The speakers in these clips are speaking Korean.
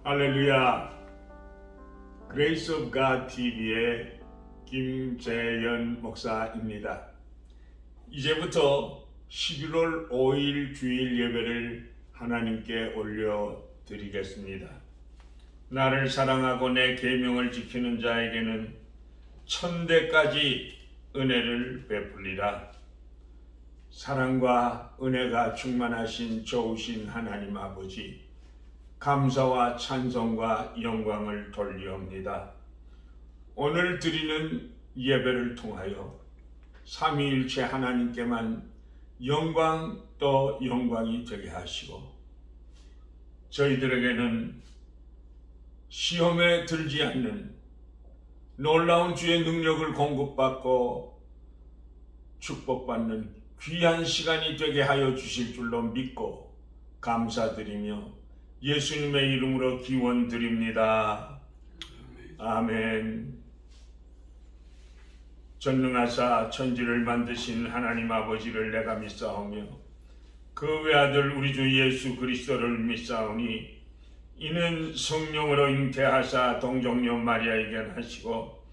할렐루야. Grace of God TV의 김재현 목사입니다. 이제부터 11월 5일 주일 예배를 하나님께 올려드리겠습니다. 나를 사랑하고 내 계명을 지키는 자에게는 천대까지 은혜를 베풀리라. 사랑과 은혜가 충만하신 좋으신 하나님 아버지, 감사와 찬송과 영광을 돌리옵니다. 오늘 드리는 예배를 통하여 삼위일체 하나님께만 영광 또 영광이 되게 하시고, 저희들에게는 시험에 들지 않는 놀라운 주의 능력을 공급받고 축복받는 귀한 시간이 되게 하여 주실 줄로 믿고 감사드리며 예수님의 이름으로 기원드립니다. 아멘. 전능하사 천지를 만드신 하나님 아버지를 내가 믿사오며 그 외아들 우리 주 예수 그리스도를 믿사오니 이는 성령으로 잉태하사 동정녀 마리아에게 나시고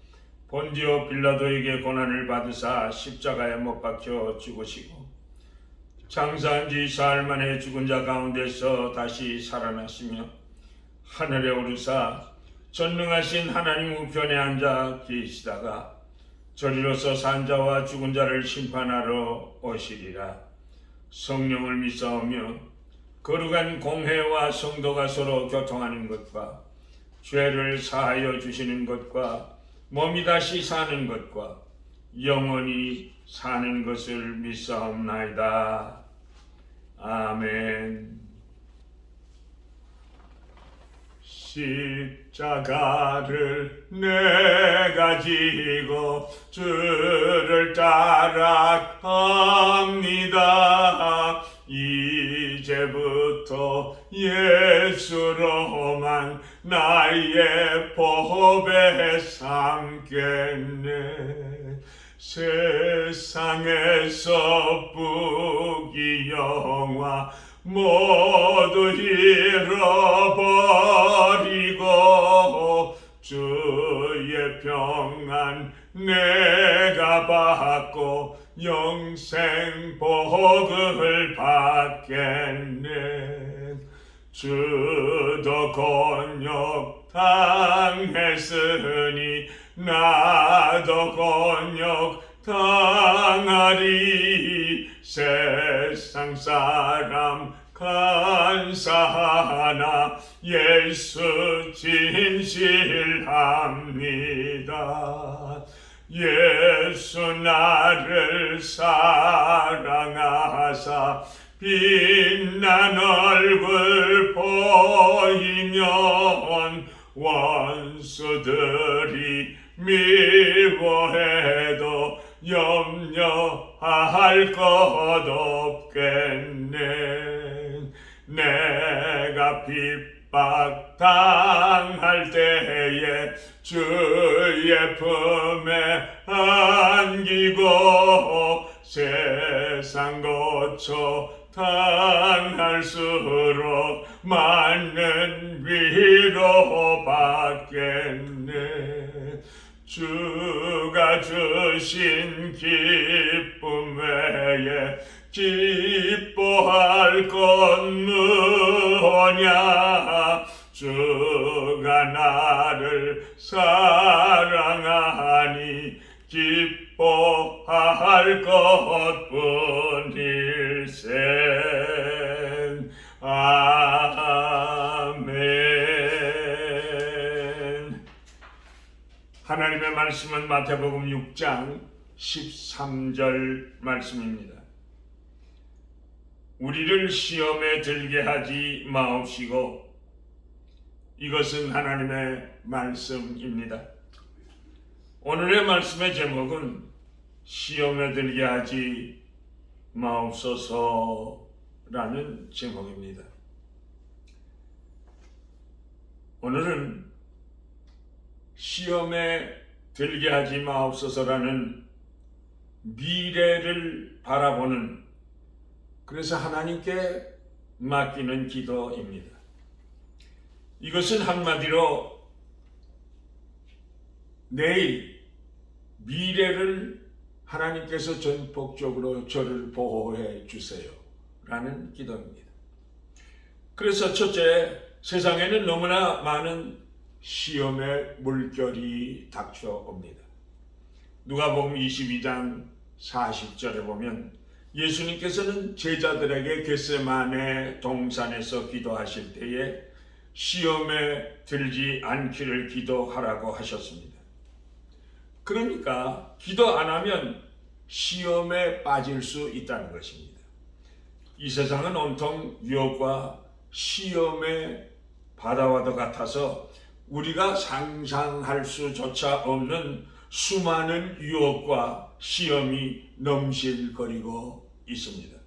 본디오 빌라도에게 고난을 받으사 십자가에 못 박혀 죽으시고 장사한 지 사흘 만에 죽은 자 가운데서 다시 살아나시며 하늘에 오르사 전능하신 하나님 우편에 앉아 계시다가 저리로서 산 자와 죽은 자를 심판하러 오시리라. 성령을 믿사오며 거룩한 공회와 성도가 서로 교통하는 것과 죄를 사하여 주시는 것과 몸이 다시 사는 것과 영원히 사는 것을 믿사옵나이다. 아멘. 십자가를 내가 지고 주를 따라갑니다. 이제부터 예수로만 나의 법에 삼겠네. 세상에서 부귀영화 모두 잃어버리고 주의 평안 내가 받고 영생 복을 받겠네. 주도 곤욕 당했으니 나도 곤욕 당하리. 세상 사람 간사하나 예수 진실합니다. 예수 나를 사랑하사 빛난 얼굴 보이면 원수들이 미워해도 염려할 것 없겠네. 내가 핍박 당할 때에 주의 품에 안기고 세상 고초 당할수록 많은 위로 받겠네. 주가 주신 기쁨 외에 기뻐할 것 무엇냐. 주가 나를 사랑하니 기뻐할 것뿐일세. 아멘. 하나님의 말씀은 마태복음 6장 13절 말씀입니다. 우리를 시험에 들게 하지 마옵시고. 이것은 하나님의 말씀입니다. 오늘의 말씀의 제목은 시험에 들게 하지 마옵소서라는 제목입니다. 오늘은 시험에 들게 하지 마옵소서라는 미래를 바라보는, 그래서 하나님께 맡기는 기도입니다. 이것은 한마디로 내일 미래를 하나님께서 전폭적으로 저를 보호해 주세요 라는 기도입니다. 그래서 첫째, 세상에는 너무나 많은 시험의 물결이 닥쳐옵니다. 누가복음 22장 40절에 보면 예수님께서는 제자들에게 겟세마네 동산에서 기도하실 때에 시험에 들지 않기를 기도하라고 하셨습니다. 그러니까 기도 안 하면 시험에 빠질 수 있다는 것입니다. 이 세상은 온통 유혹과 시험의 바다와도 같아서 우리가 상상할 수조차 없는 수많은 유혹과 시험이 넘실거리고 있습니다.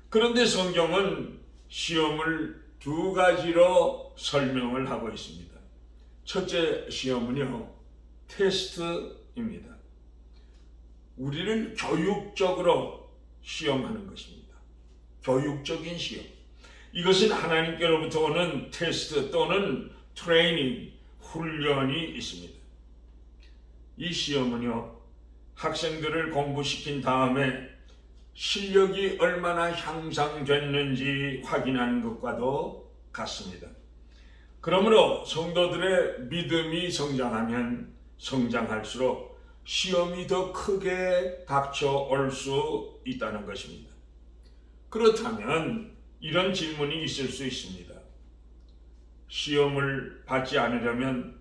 그런데 성경은 시험을 두 가지로 설명을 하고 있습니다. 첫째 시험은요, 테스트입니다. 우리를 교육적으로 시험하는 것입니다. 교육적인 시험. 이것은 하나님께로부터 오는 테스트 또는 트레이닝, 훈련이 있습니다. 이 시험은요, 학생들을 공부시킨 다음에 실력이 얼마나 향상됐는지 확인하는 것과도 같습니다. 그러므로 성도들의 믿음이 성장하면 성장할수록 시험이 더 크게 닥쳐올 수 있다는 것입니다. 그렇다면 이런 질문이 있을 수 있습니다. 시험을 받지 않으려면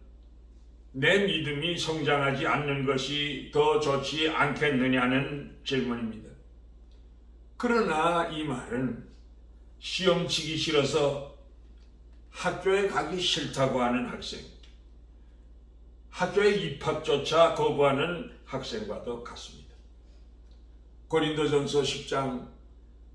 내 믿음이 성장하지 않는 것이 더 좋지 않겠느냐는 질문입니다. 그러나 이 말은 시험 치기 싫어서 학교에 가기 싫다고 하는 학생, 학교에 입학조차 거부하는 학생과도 같습니다. 고린도전서 10장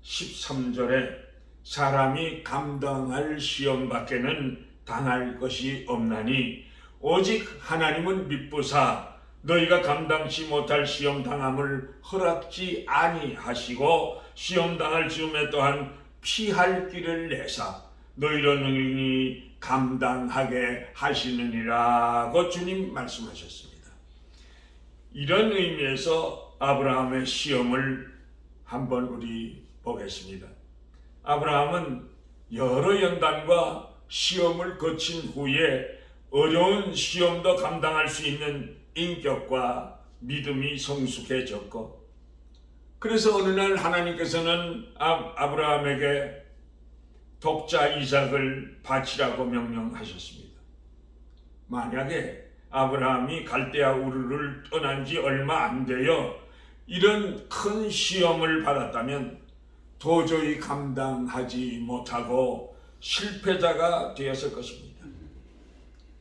13절에 사람이 감당할 시험 밖에는 당할 것이 없나니 오직 하나님은 미쁘사 너희가 감당치 못할 시험 당함을 허락지 아니하시고 시험 당할 즈음에 또한 피할 길을 내사 너희로 능히 감당하게 하시느니라고 주님 말씀하셨습니다. 이런 의미에서 아브라함의 시험을 한번 우리 보겠습니다. 아브라함은 여러 연단과 시험을 거친 후에 어려운 시험도 감당할 수 있는 인격과 믿음이 성숙해졌고, 그래서 어느 날 하나님께서는 아브라함에게 독자 이삭을 바치라고 명령하셨습니다. 만약에 아브라함이 갈대아 우르를 떠난 지 얼마 안 되어 이런 큰 시험을 받았다면 도저히 감당하지 못하고 실패자가 되었을 것입니다.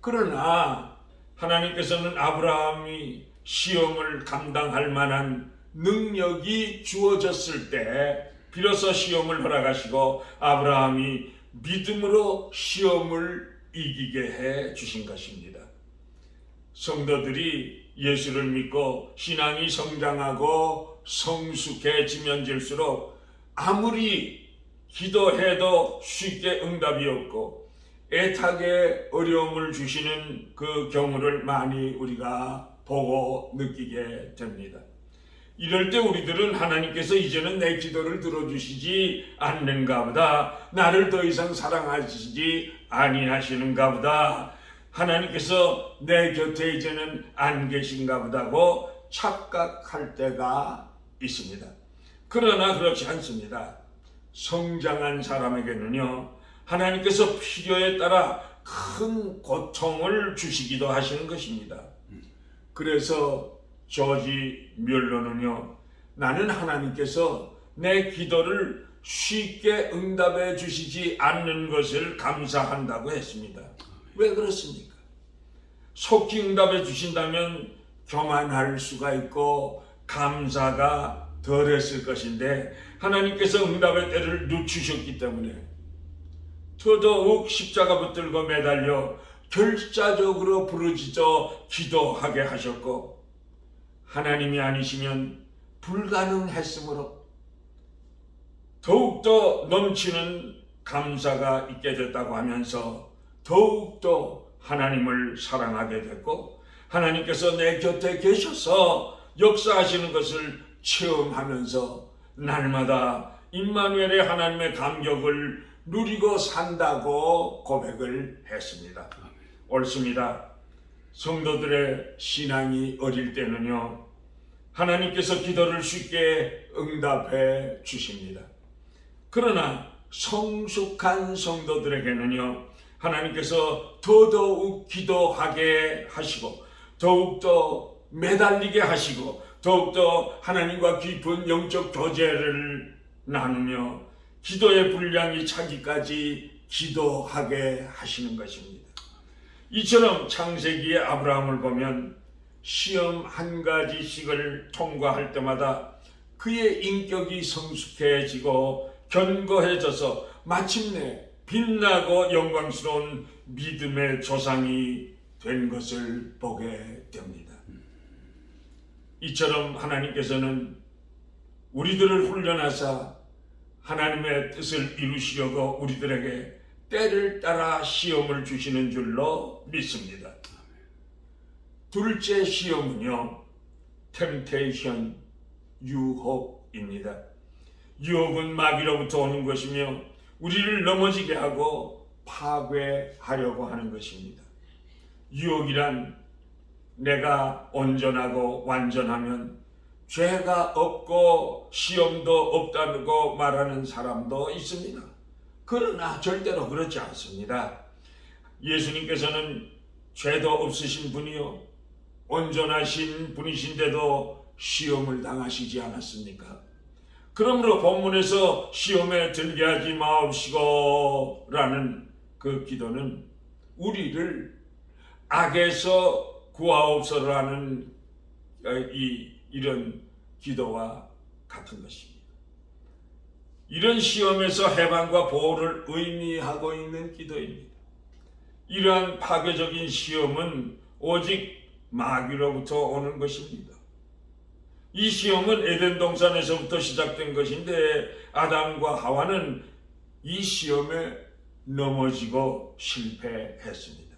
그러나 하나님께서는 아브라함이 시험을 감당할 만한 능력이 주어졌을 때 비로소 시험을 허락하시고 아브라함이 믿음으로 시험을 이기게 해 주신 것입니다. 성도들이 예수를 믿고 신앙이 성장하고 성숙해지면질수록 아무리 기도해도 쉽게 응답이 없고 애타게 어려움을 주시는 그 경우를 많이 우리가 보고 느끼게 됩니다. 이럴 때 우리들은 하나님께서 이제는 내 기도를 들어주시지 않는가 보다, 나를 더 이상 사랑하시지 아니하시는가 보다, 하나님께서 내 곁에 이제는 안 계신가 보다고 착각할 때가 있습니다. 그러나 그렇지 않습니다. 성장한 사람에게는요, 하나님께서 필요에 따라 큰 고통을 주시기도 하시는 것입니다. 그래서 조지 뮬러는요, 나는 하나님께서 내 기도를 쉽게 응답해 주시지 않는 것을 감사한다고 했습니다. 왜 그렇습니까? 속히 응답해 주신다면 교만할 수가 있고 감사가 덜했을 것인데 하나님께서 응답의 때를 늦추셨기 때문에 더더욱 십자가 붙들고 매달려 결자적으로 부르짖어 기도하게 하셨고, 하나님이 아니시면 불가능했으므로 더욱더 넘치는 감사가 있게 됐다고 하면서 더욱더 하나님을 사랑하게 됐고 하나님께서 내 곁에 계셔서 역사하시는 것을 체험하면서 날마다 임마누엘의 하나님의 감격을 누리고 산다고 고백을 했습니다. 옳습니다. 성도들의 신앙이 어릴 때는요, 하나님께서 기도를 쉽게 응답해 주십니다. 그러나 성숙한 성도들에게는요, 하나님께서 더더욱 기도하게 하시고 더욱더 매달리게 하시고 더욱더 하나님과 깊은 영적 교제를 나누며 기도의 분량이 차기까지 기도하게 하시는 것입니다. 이처럼 창세기의 아브라함을 보면 시험 한 가지씩을 통과할 때마다 그의 인격이 성숙해지고 견고해져서 마침내 빛나고 영광스러운 믿음의 조상이 된 것을 보게 됩니다. 이처럼 하나님께서는 우리들을 훈련하사 하나님의 뜻을 이루시려고 우리들에게 때를 따라 시험을 주시는 줄로 믿습니다. 둘째 시험은요, 템테이션, 유혹입니다. 유혹은 마귀로부터 오는 것이며 우리를 넘어지게 하고 파괴하려고 하는 것입니다. 유혹이란 내가 온전하고 완전하면 죄가 없고 시험도 없다고 말하는 사람도 있습니다. 그러나 절대로 그렇지 않습니다. 예수님께서는 죄도 없으신 분이요 온전하신 분이신데도 시험을 당하시지 않았습니까? 그러므로 본문에서 시험에 들게 하지 마옵시고 라는 그 기도는 우리를 악에서 구하옵소서라는 이런 기도와 같은 것입니다. 이런 시험에서 해방과 보호를 의미하고 있는 기도입니다. 이러한 파괴적인 시험은 오직 마귀로부터 오는 것입니다. 이 시험은 에덴 동산에서부터 시작된 것인데 아담과 하와는 이 시험에 넘어지고 실패했습니다.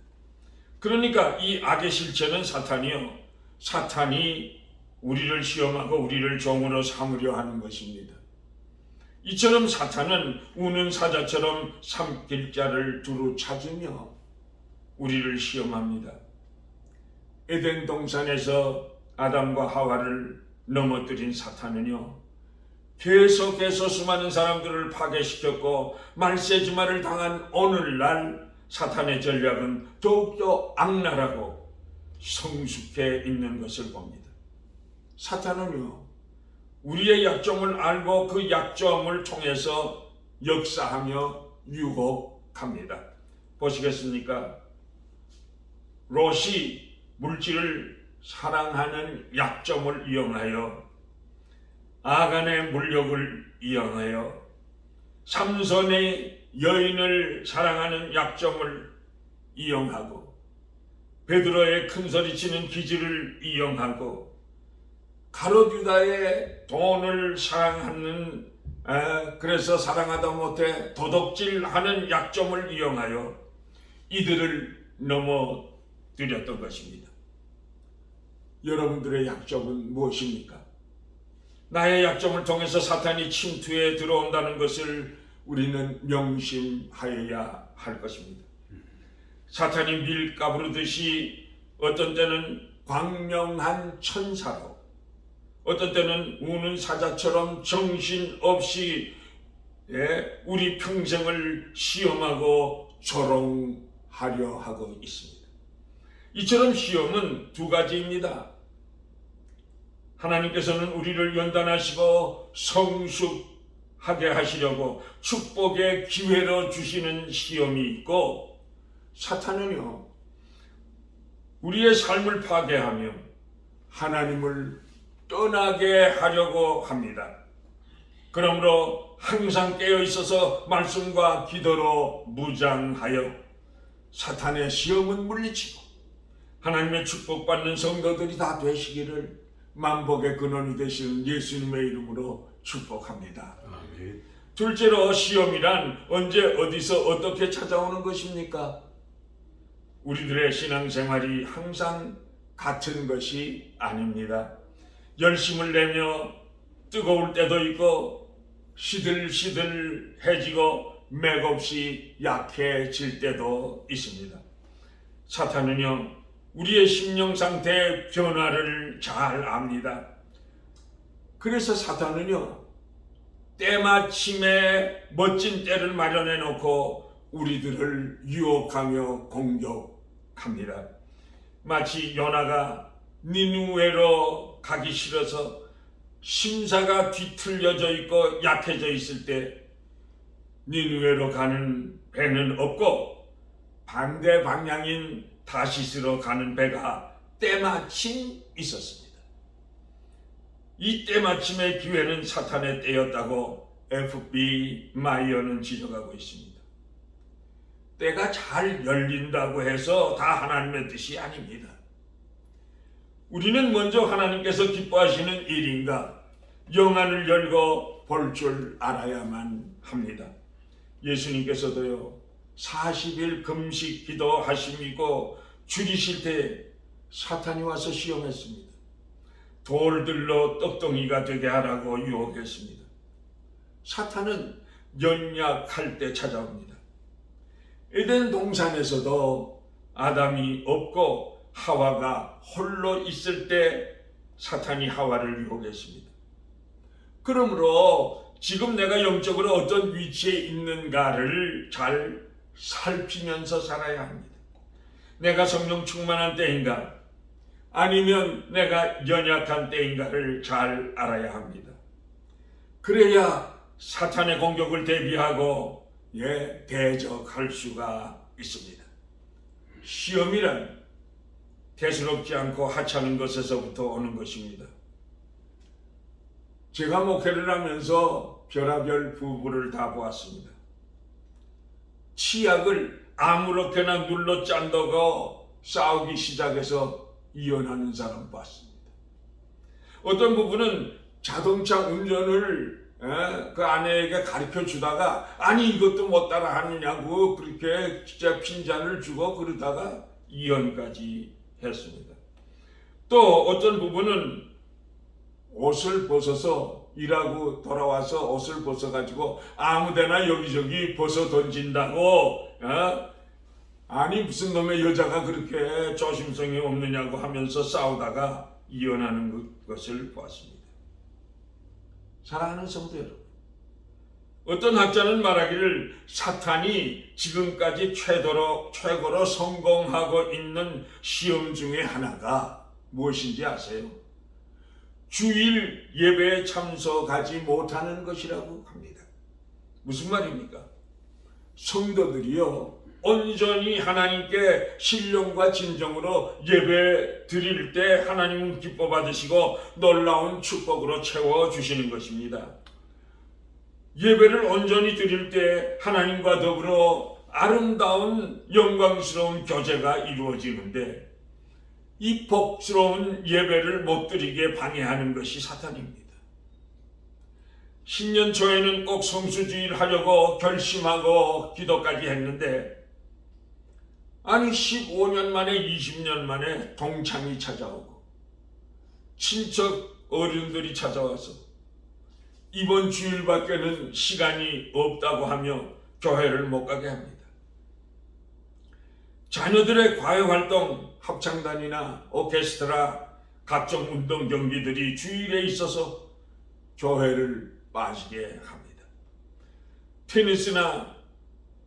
그러니까 이 악의 실체는 사탄이요, 사탄이 우리를 시험하고 우리를 종으로 삼으려 하는 것입니다. 이처럼 사탄은 우는 사자처럼 삼킬 자를 두루 찾으며 우리를 시험합니다. 에덴 동산에서 아담과 하와를 넘어뜨린 사탄은요, 계속해서 수많은 사람들을 파괴시켰고 말세지마를 당한 오늘날 사탄의 전략은 더욱더 악랄하고 성숙해 있는 것을 봅니다. 사탄은요, 우리의 약점을 알고 그 약점을 통해서 역사하며 유혹합니다. 보시겠습니까? 롯이 물질을 사랑하는 약점을 이용하여 아간의 물욕을 이용하여 삼손의 여인을 사랑하는 약점을 이용하고 베드로의 큰소리치는 기질을 이용하고 가롯 유다의 돈을 사랑하는 그래서 사랑하다 못해 도둑질하는 약점을 이용하여 이들을 넘어뜨렸던 것입니다. 여러분들의 약점은 무엇입니까? 나의 약점을 통해서 사탄이 침투해 들어온다는 것을 우리는 명심하여야 할 것입니다. 사탄이 밀가부르듯이 어떤 때는 광명한 천사로, 어떤 때는 우는 사자처럼 정신없이 우리 평생을 시험하고 조롱하려 하고 있습니다. 이처럼 시험은 두 가지입니다. 하나님께서는 우리를 연단하시고 성숙하게 하시려고 축복의 기회로 주시는 시험이 있고, 사탄은요, 우리의 삶을 파괴하며 하나님을 떠나게 하려고 합니다. 그러므로 항상 깨어 있어서 말씀과 기도로 무장하여 사탄의 시험은 물리치고 하나님의 축복받는 성도들이 다 되시기를 만복의 근원이 되시는 예수님의 이름으로 축복합니다. 아멘. 둘째로, 시험이란 언제 어디서 어떻게 찾아오는 것입니까? 우리들의 신앙생활이 항상 같은 것이 아닙니다. 열심을 내며 뜨거울 때도 있고 시들시들해지고 맥없이 약해질 때도 있습니다. 사탄은요, 우리의 심령 상태의 변화를 잘 압니다. 그래서 사탄은요, 때마침에 멋진 때를 마련해 놓고 우리들을 유혹하며 공격합니다. 마치 요나가 니느웨로 가기 싫어서 심사가 뒤틀려져 있고 약해져 있을 때 니느웨로 가는 배는 없고 반대 방향인 다시스로 가는 배가 때마침 있었습니다. 이 때마침의 기회는 사탄의 때였다고 F.B. 마이어는 지적하고 있습니다. 때가 잘 열린다고 해서 다 하나님의 뜻이 아닙니다. 우리는 먼저 하나님께서 기뻐하시는 일인가 영안을 열고 볼 줄 알아야만 합니다. 예수님께서도요, 40일 금식 기도하시고 줄이실 때 사탄이 와서 시험했습니다. 돌들로 떡덩이가 되게 하라고 유혹했습니다. 사탄은 연약할 때 찾아옵니다. 에덴 동산에서도 아담이 없고 하와가 홀로 있을 때 사탄이 하와를 유혹했습니다. 그러므로 지금 내가 영적으로 어떤 위치에 있는가를 잘 살피면서 살아야 합니다. 내가 성령 충만한 때인가 아니면 내가 연약한 때인가를 잘 알아야 합니다. 그래야 사탄의 공격을 대비하고 대적할 수가 있습니다. 시험이란 대수롭지 않고 하찮은 것에서부터 오는 것입니다. 제가 목회를 하면서 별하별 부부를 다 보았습니다. 치약을 아무렇게나 눌러 짠다고 싸우기 시작해서 이혼하는 사람 봤습니다. 어떤 부부는 자동차 운전을 그 아내에게 가르쳐 주다가 아니 이것도 못 따라 하느냐고 그렇게 진짜 핀잔을 주고 그러다가 이혼까지 했습니다. 또 어떤 부부는 옷을 벗어서 일하고 돌아와서 옷을 벗어가지고 아무데나 여기저기 벗어 던진다고 아니 무슨 놈의 여자가 그렇게 조심성이 없느냐고 하면서 싸우다가 이혼하는 것을 보았습니다. 사랑하는 성도 여러분, 어떤 학자는 말하기를 사탄이 지금까지 최고로 성공하고 있는 시험 중에 하나가 무엇인지 아세요? 주일 예배에 참석하지 못하는 것이라고 합니다. 무슨 말입니까? 성도들이요, 온전히 하나님께 신령과 진정으로 예배 드릴 때 하나님은 기뻐 받으시고 놀라운 축복으로 채워주시는 것입니다. 예배를 온전히 드릴 때 하나님과 더불어 아름다운 영광스러운 교제가 이루어지는데 이 복스러운 예배를 못 드리게 방해하는 것이 사탄입니다. 신년 초에는 꼭 성수주의를 하려고 결심하고 기도까지 했는데 아니 15년 만에 20년 만에 동창이 찾아오고 친척 어른들이 찾아와서 이번 주일밖에는 시간이 없다고 하며 교회를 못 가게 합니다. 자녀들의 과외활동, 합창단이나 오케스트라, 각종 운동 경기들이 주일에 있어서 교회를 빠지게 합니다. 테니스나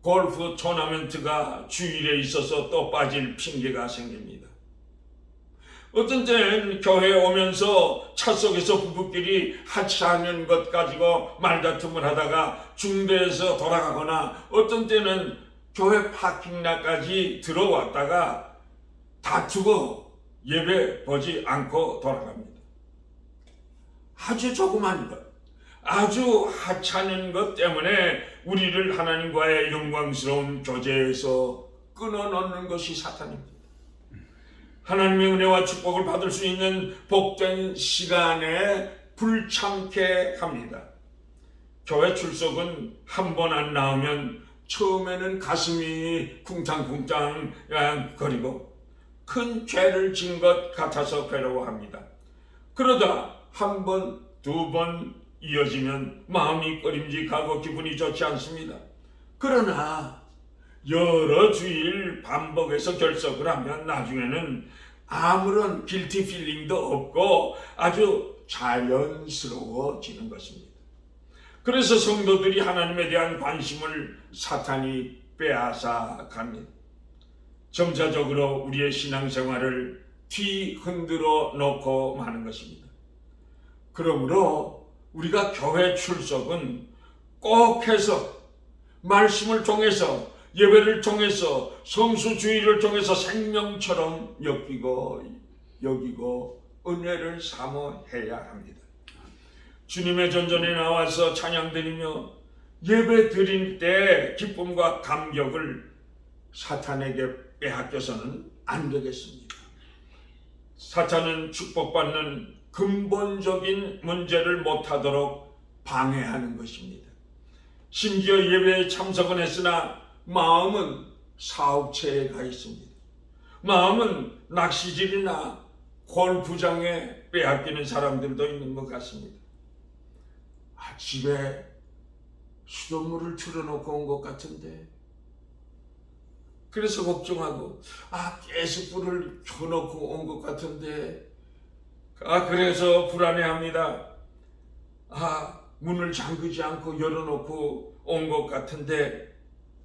골프 토너먼트가 주일에 있어서 또 빠질 핑계가 생깁니다. 어떤 때는 교회에 오면서 차 속에서 부부끼리 하차하는 것 가지고 말다툼을 하다가 중대에서 돌아가거나 어떤 때는 교회 파킹락까지 들어왔다가 다투고 예배 보지 않고 돌아갑니다. 아주 조그만 것, 아주 하찮은 것 때문에 우리를 하나님과의 영광스러운 교제에서 끊어놓는 것이 사탄입니다. 하나님의 은혜와 축복을 받을 수 있는 복된 시간에 불참케 합니다. 교회 출석은 한 번 안 나오면 처음에는 가슴이 쿵탕쿵탕 거리고 큰 죄를 진 것 같아서 괴로워합니다. 그러다 한 번, 두 번 이어지면 마음이 꺼림직하고 기분이 좋지 않습니다. 그러나 여러 주일 반복해서 결석을 하면 나중에는 아무런 길티 필링도 없고 아주 자연스러워지는 것입니다. 그래서 성도들이 하나님에 대한 관심을 사탄이 빼앗아 갑니다. 점차적으로 우리의 신앙생활을 뒤흔들어 놓고 마는 것입니다. 그러므로 우리가 교회 출석은 꼭 해서 말씀을 통해서 예배를 통해서 성수주의를 통해서 생명처럼 여기고 은혜를 사모해야 합니다. 주님의 전전에 나와서 찬양드리며 예배 드릴 때 기쁨과 감격을 사탄에게 빼앗겨서는 안 되겠습니다. 사탄은 축복받는 근본적인 문제를 못하도록 방해하는 것입니다. 심지어 예배에 참석은 했으나 마음은 사업체에 가 있습니다. 마음은 낚시질이나 골프장에 빼앗기는 사람들도 있는 것 같습니다. 집에 수돗물을 틀어놓고 온 것 같은데, 그래서 걱정하고, 가스불을 켜놓고 온 것 같은데, 그래서 불안해합니다. 문을 잠그지 않고 열어놓고 온 것 같은데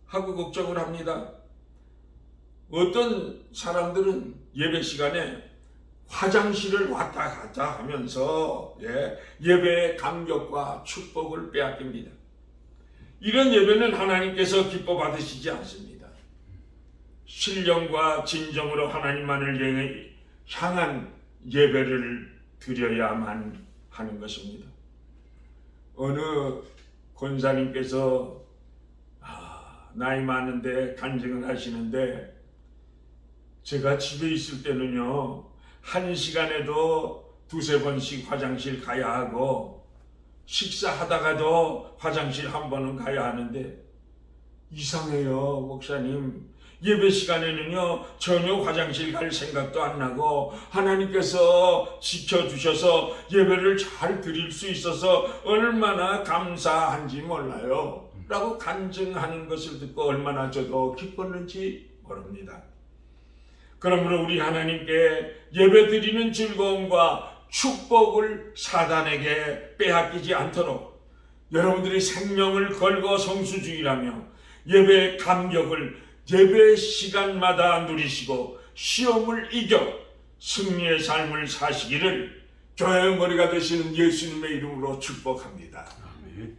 하고 걱정을 합니다. 어떤 사람들은 예배 시간에 화장실을 왔다 갔다 하면서 예배의 감격과 축복을 빼앗깁니다. 이런 예배는 하나님께서 기뻐 받으시지 않습니다. 신령과 진정으로 하나님만을 향한 예배를 드려야만 하는 것입니다. 어느 권사님께서 나이 많은데 간증을 하시는데, 제가 집에 있을 때는요, 한 시간에도 두세 번씩 화장실 가야 하고 식사하다가도 화장실 한 번은 가야 하는데, 이상해요 목사님, 예배 시간에는요 전혀 화장실 갈 생각도 안 나고 하나님께서 지켜주셔서 예배를 잘 드릴 수 있어서 얼마나 감사한지 몰라요 라고 간증하는 것을 듣고 얼마나 저도 기뻤는지 모릅니다. 그러므로 우리 하나님께 예배 드리는 즐거움과 축복을 사단에게 빼앗기지 않도록 여러분들이 생명을 걸고 성수주의라며 예배의 감격을 예배 시간마다 누리시고 시험을 이겨 승리의 삶을 사시기를 교회의 머리가 되시는 예수님의 이름으로 축복합니다. 아멘.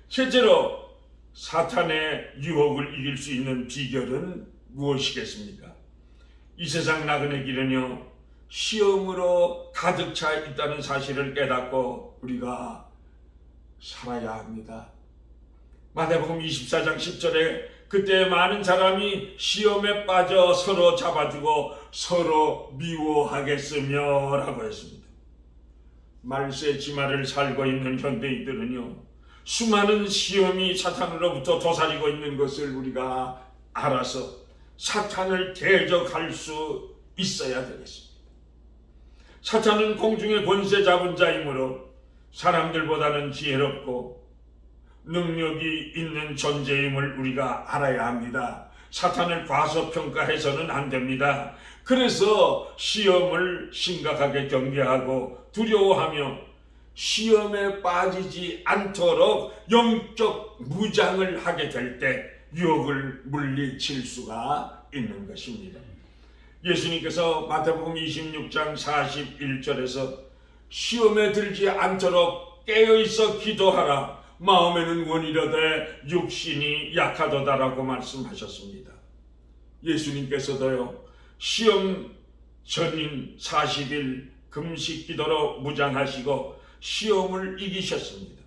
실제로 사탄의 유혹을 이길 수 있는 비결은 무엇이겠습니까? 이 세상 나그네 길은요 시험으로 가득 차 있다는 사실을 깨닫고 우리가 살아야 합니다. 마태복음 24장 10절에 그때 많은 사람이 시험에 빠져 서로 잡아주고 서로 미워하겠으며 라고 했습니다. 말세 지마를 살고 있는 현대인들은요 수많은 시험이 사탄으로부터 도사리고 있는 것을 우리가 알아서 사탄을 대적할 수 있어야 되겠습니다. 사탄은 공중의 권세 잡은 자이므로 사람들보다는 지혜롭고 능력이 있는 존재임을 우리가 알아야 합니다. 사탄을 과소평가해서는 안 됩니다. 그래서 시험을 심각하게 경계하고 두려워하며 시험에 빠지지 않도록 영적 무장을 하게 될 때 유혹을 물리칠 수가 있는 것입니다. 예수님께서 마태복음 26장 41절에서 시험에 들지 않도록 깨어있어 기도하라. 마음에는 원이로되 육신이 약하도다라고 말씀하셨습니다. 예수님께서도요 시험 전인 40일 금식 기도로 무장하시고 시험을 이기셨습니다.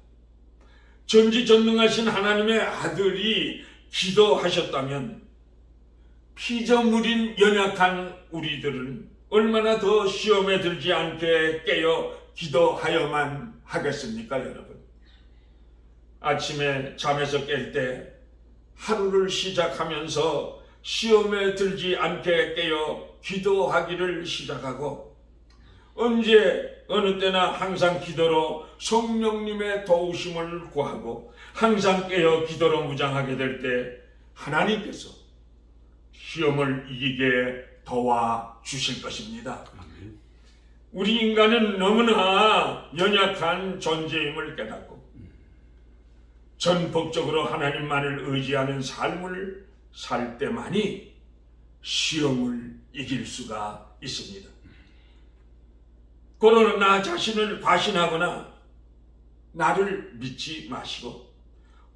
전지전능하신 하나님의 아들이 기도하셨다면 피조물인 연약한 우리들은 얼마나 더 시험에 들지 않게 깨어 기도하여만 하겠습니까 여러분? 아침에 잠에서 깰 때 하루를 시작하면서 시험에 들지 않게 깨어 기도하기를 시작하고, 언제 어느 때나 항상 기도로 성령님의 도우심을 구하고 항상 깨어 기도로 무장하게 될 때 하나님께서 시험을 이기게 도와주실 것입니다. 우리 인간은 너무나 연약한 존재임을 깨닫고 전폭적으로 하나님만을 의지하는 삶을 살 때만이 시험을 이길 수가 있습니다. 그러나 나 자신을 과신하거나 나를 믿지 마시고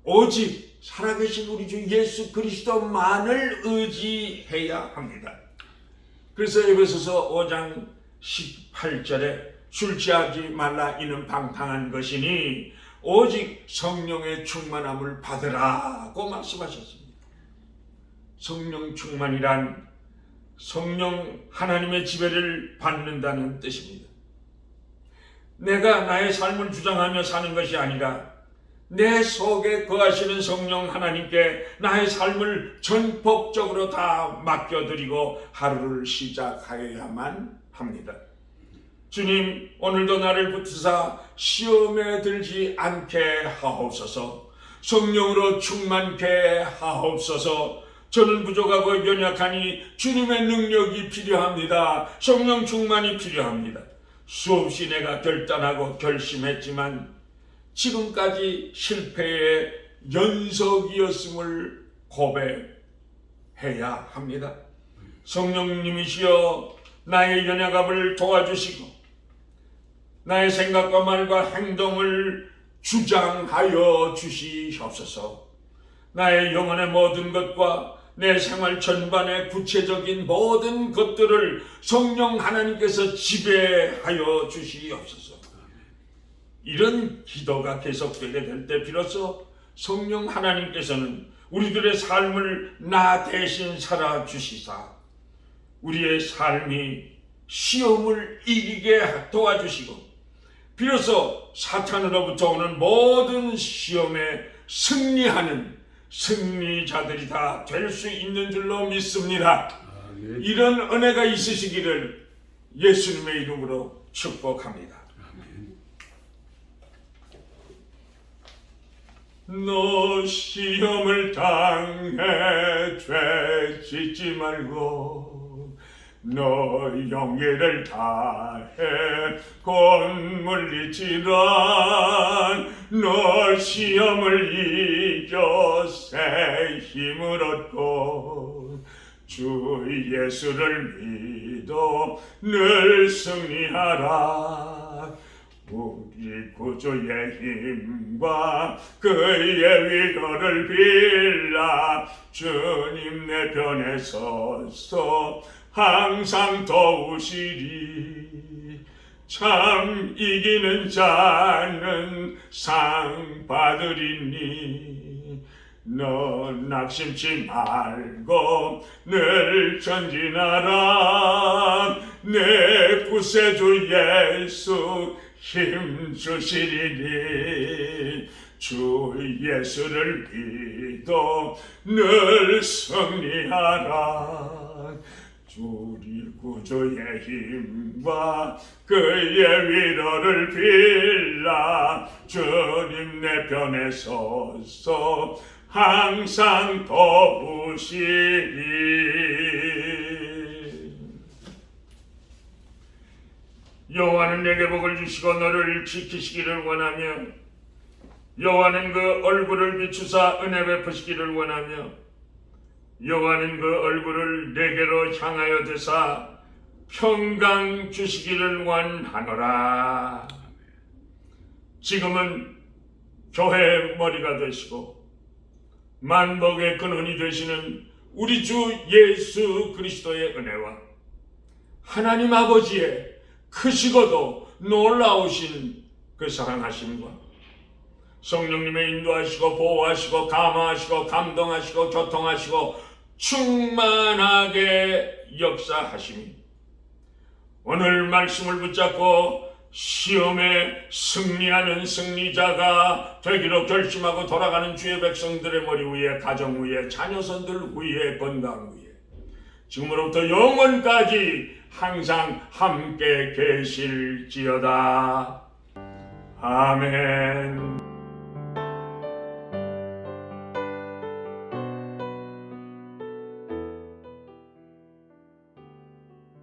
오직 살아계신 우리 주 예수 그리스도만을 의지해야 합니다. 그래서 에베소서 5장 18절에 술 취하지 말라 이는 방탕한 것이니 오직 성령의 충만함을 받으라고 말씀하셨습니다. 성령 충만이란 성령 하나님의 지배를 받는다는 뜻입니다. 내가 나의 삶을 주장하며 사는 것이 아니라 내 속에 거하시는 성령 하나님께 나의 삶을 전폭적으로 다 맡겨드리고 하루를 시작하여야만 합니다. 주님, 오늘도 나를 붙드사 시험에 들지 않게 하옵소서. 성령으로 충만케 하옵소서. 저는 부족하고 연약하니 주님의 능력이 필요합니다. 성령 충만이 필요합니다. 수없이 내가 결단하고 결심했지만 지금까지 실패의 연속이었음을 고백해야 합니다. 성령님이시여 나의 연약함을 도와주시고 나의 생각과 말과 행동을 주장하여 주시옵소서. 나의 영혼의 모든 것과 내 생활 전반의 구체적인 모든 것들을 성령 하나님께서 지배하여 주시옵소서. 이런 기도가 계속되게 될 때 비로소 성령 하나님께서는 우리들의 삶을 나 대신 살아주시사 우리의 삶이 시험을 이기게 도와주시고 비로소 사탄으로부터 오는 모든 시험에 승리하는 승리자들이 다 될 수 있는 줄로 믿습니다. 아멘. 이런 은혜가 있으시기를 예수님의 이름으로 축복합니다. 아멘. 너 시험을 당해 죄 짓지 말고 너 용기를 다해 곧 물리치라. 너 시험을 이겨 새 힘을 얻고 주 예수를 믿어 늘 승리하라. 우리 구주의 힘과 그의 위로를 빌라. 주님 내 편에 서서 항상 도우시리. 참 이기는 자는 상 받으리니 너 낙심치 말고 늘 전진하라. 내 구세주 예수 힘 주시리니 주 예수를 믿어 늘 승리하라. 우리 구주의 힘과 그의 위로를 빌라. 주님 내 편에 서서 항상 도우시리. 여호와는 내게 복을 주시고 너를 지키시기를 원하며 여호와는 그 얼굴을 비추사 은혜 베푸시기를 원하며 여호와는 그 얼굴을 내게로 향하여 드사 평강 주시기를 원하노라. 지금은 교회의 머리가 되시고 만복의 근원이 되시는 우리 주 예수 그리스도의 은혜와 하나님 아버지의 크시고도 놀라우신 그 사랑하심과 성령님의 인도하시고 보호하시고 감화하시고 감동하시고 교통하시고 충만하게 역사하심이 오늘 말씀을 붙잡고 시험에 승리하는 승리자가 되기로 결심하고 돌아가는 주의 백성들의 머리 위에, 가정 위에, 자녀선들 위에, 건강 위에 지금으로부터 영원까지 항상 함께 계실지어다. 아멘.